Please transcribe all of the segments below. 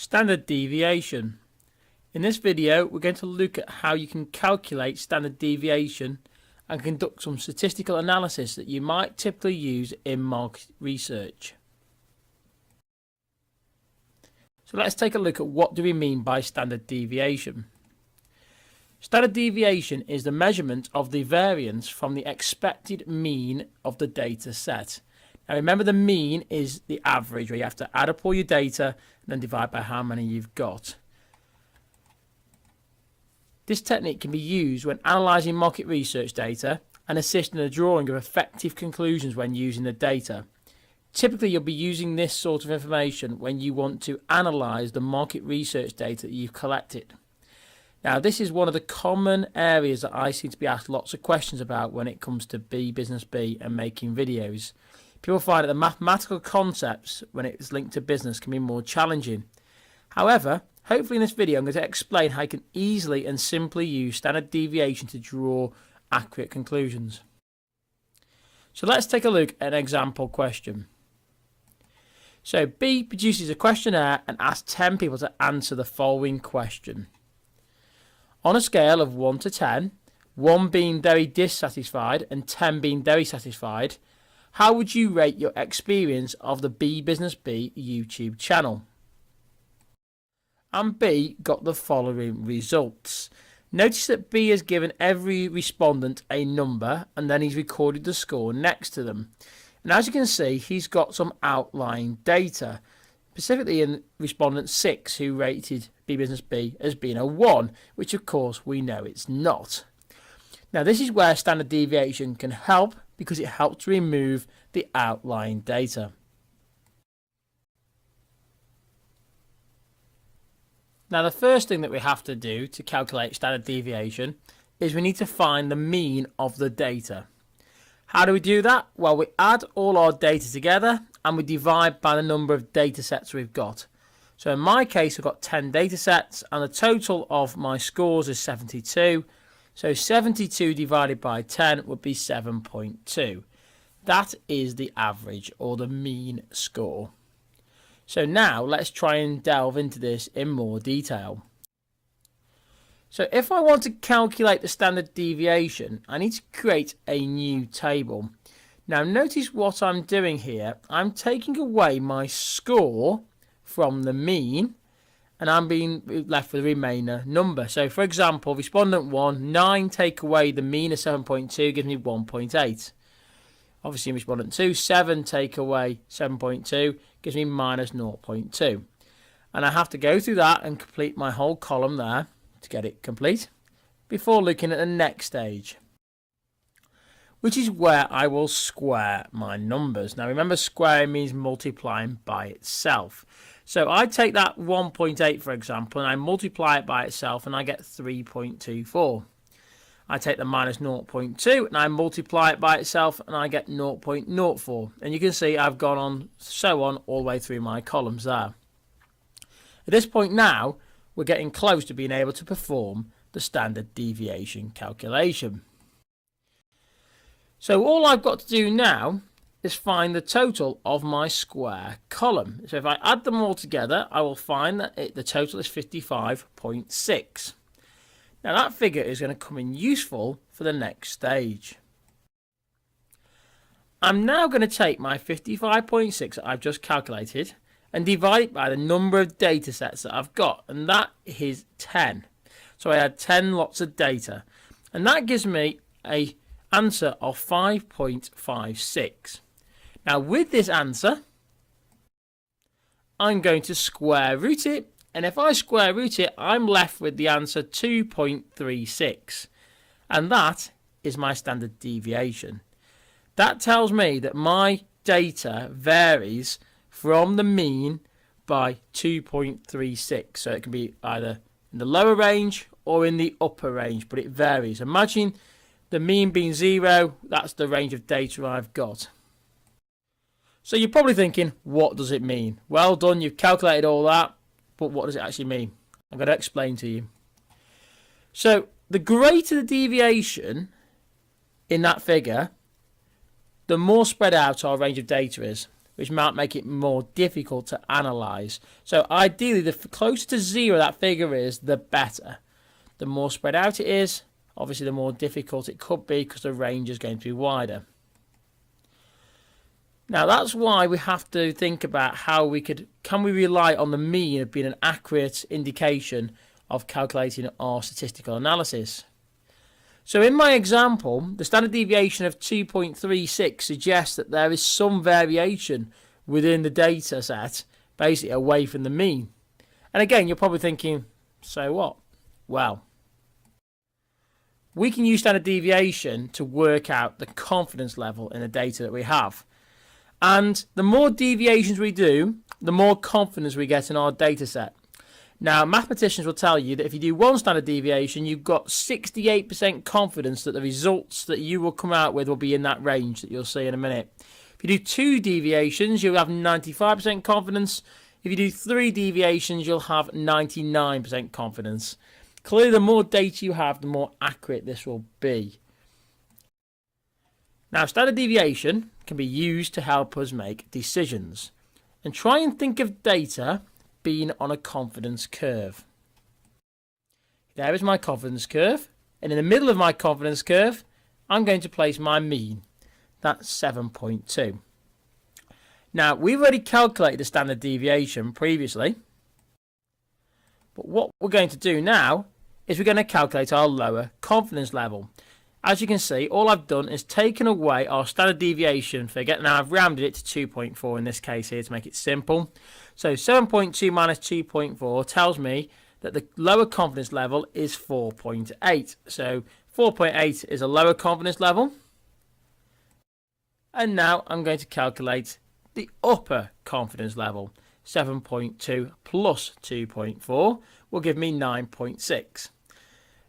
Standard deviation. In this video we're going to look at how you can calculate standard deviation and conduct some statistical analysis that you might typically use in market research. So let's take a look at what do we mean by standard deviation. Standard deviation is the measurement of the variance from the expected mean of the data set. Now remember, the mean is the average, where you have to add up all your data and then divide by how many you've got. This technique can be used when analysing market research data and assist in the drawing of effective conclusions when using the data. Typically you'll be using this sort of information when you want to analyse the market research data that you've collected. Now this is one of the common areas that I seem to be asked lots of questions about when it comes to BeeBusinessBee and making videos. People find that the mathematical concepts when it's linked to business can be more challenging. However, hopefully in this video I'm going to explain how you can easily and simply use standard deviation to draw accurate conclusions. So let's take a look at an example question. So B produces a questionnaire and asks 10 people to answer the following question. On a scale of 1 to 10, 1 being very dissatisfied and 10 being very satisfied, how would you rate your experience of the BeeBusinessBee YouTube channel? And B got the following results. Notice that B has given every respondent a number and then he's recorded the score next to them. And as you can see, he's got some outlying data, specifically in respondent 6, who rated BeeBusinessBee as being a 1, which of course we know it's not. Now this is where standard deviation can help, because it helps to remove the outlying data. Now the first thing that we have to do to calculate standard deviation is we need to find the mean of the data. How do we do that? Well, we add all our data together and we divide by the number of data sets we've got. So in my case I've got 10 data sets and the total of my scores is 72. So 72 divided by 10 would be 7.2. That is the average, or the mean score. So now let's try and delve into this in more detail. So if I want to calculate the standard deviation, I need to create a new table. Now notice what I'm doing here. I'm taking away my score from the mean, and I'm being left with a remainder number. So for example, respondent 1, 9 take away the mean of 7.2 gives me 1.8. Obviously in respondent 2, 7 take away 7.2 gives me minus 0.2. And I have to go through that and complete my whole column there to get it complete before looking at the next stage, which is where I will square my numbers. Now remember, squaring means multiplying by itself. So I take that 1.8 for example and I multiply it by itself and I get 3.24. I take the minus 0.2 and I multiply it by itself and I get 0.04. And you can see I've gone on so on all the way through my columns there. At this point now we're getting close to being able to perform the standard deviation calculation. So all I've got to do now is find the total of my square column. So if I add them all together, I will find that the total is 55.6. Now that figure is going to come in useful for the next stage. I'm now going to take my 55.6 that I've just calculated and divide it by the number of data sets that I've got, and that is 10. So I had 10 lots of data, and that gives me an answer of 5.56. Now with this answer, I'm going to square root it, and if I square root it, I'm left with the answer 2.36, and that is my standard deviation. That tells me that my data varies from the mean by 2.36, so it can be either in the lower range or in the upper range, but it varies. Imagine the mean being 0, that's the range of data I've got. So you're probably thinking, what does it mean? Well done, you've calculated all that, but what does it actually mean? I'm going to explain to you. So the greater the deviation in that figure, the more spread out our range of data is. which might make it more difficult to analyse. So ideally, the closer to 0 that figure is, the better. The more spread out it is, obviously the more difficult it could be because the range is going to be wider. Now that's why we have to think about how can we rely on the mean of being an accurate indication of calculating our statistical analysis. So in my example, the standard deviation of 2.36 suggests that there is some variation within the data set, basically away from the mean. And again, you're probably thinking, so what? Well, we can use standard deviation to work out the confidence level in the data that we have. And the more deviations we do, the more confidence we get in our data set. Now, mathematicians will tell you that if you do one standard deviation, you've got 68% confidence that the results that you will come out with will be in that range that you'll see in a minute. If you do 2 deviations, you'll have 95% confidence. If you do 3 deviations, you'll have 99% confidence. Clearly, the more data you have, the more accurate this will be. Now, standard deviation can be used to help us make decisions. And try and think of data being on a confidence curve. There is my confidence curve, and in the middle of my confidence curve, I'm going to place my mean. That's 7.2. Now, we've already calculated the standard deviation previously, but what we're going to do now is we're going to calculate our lower confidence level. As you can see, all I've done is taken away our standard deviation figure. Now I've rounded it to 2.4 in this case here to make it simple. So 7.2 minus 2.4 tells me that the lower confidence level is 4.8. So 4.8 is a lower confidence level. And now I'm going to calculate the upper confidence level. 7.2 plus 2.4 will give me 9.6.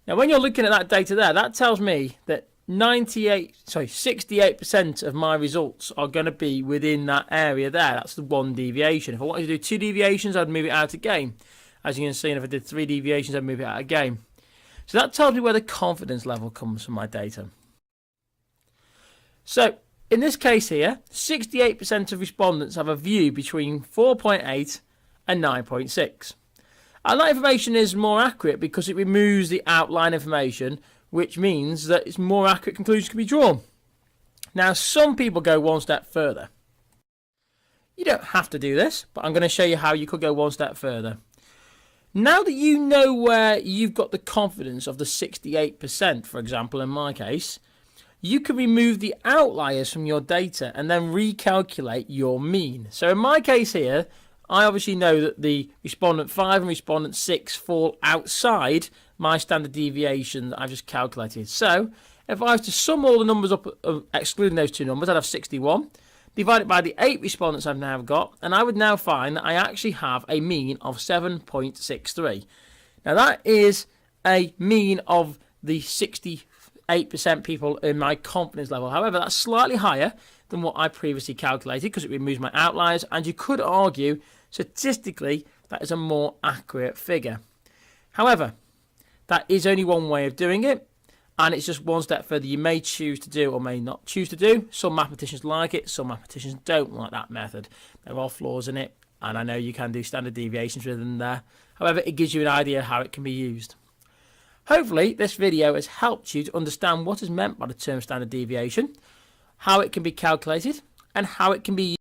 Now, when you're looking at that data there, that tells me that 68% of my results are going to be within that area there. That's the 1 deviation. If I wanted to do 2 deviations, I'd move it out again. As you can see, and if I did 3 deviations, I'd move it out again. So that tells me where the confidence level comes from my data. So, in this case here, 68% of respondents have a view between 4.8 and 9.6. And that information is more accurate because it removes the outline information, which means that it's more accurate conclusions can be drawn. Now, some people go one step further. You don't have to do this, but I'm going to show you how you could go one step further. Now that you know where you've got the confidence of the 68%, for example, in my case, you can remove the outliers from your data and then recalculate your mean. So in my case here, I obviously know that the respondent 5 and respondent 6 fall outside my standard deviation that I've just calculated. So if I was to sum all the numbers up, excluding those 2 numbers, I'd have 61. Divide it by the 8 respondents I've now got, and I would now find that I actually have a mean of 7.63. Now that is a mean of the 68% people in my confidence level. However, that's slightly higher than what I previously calculated because it removes my outliers, and you could argue statistically that is a more accurate figure. However, that is only one way of doing it, and it's just one step further you may choose to do or may not choose to do. Some mathematicians like it, some mathematicians don't like that method. There are flaws in it, and I know you can do standard deviations within there. However, it gives you an idea how it can be used. Hopefully this video has helped you to understand what is meant by the term standard deviation, how it can be calculated, and how it can be used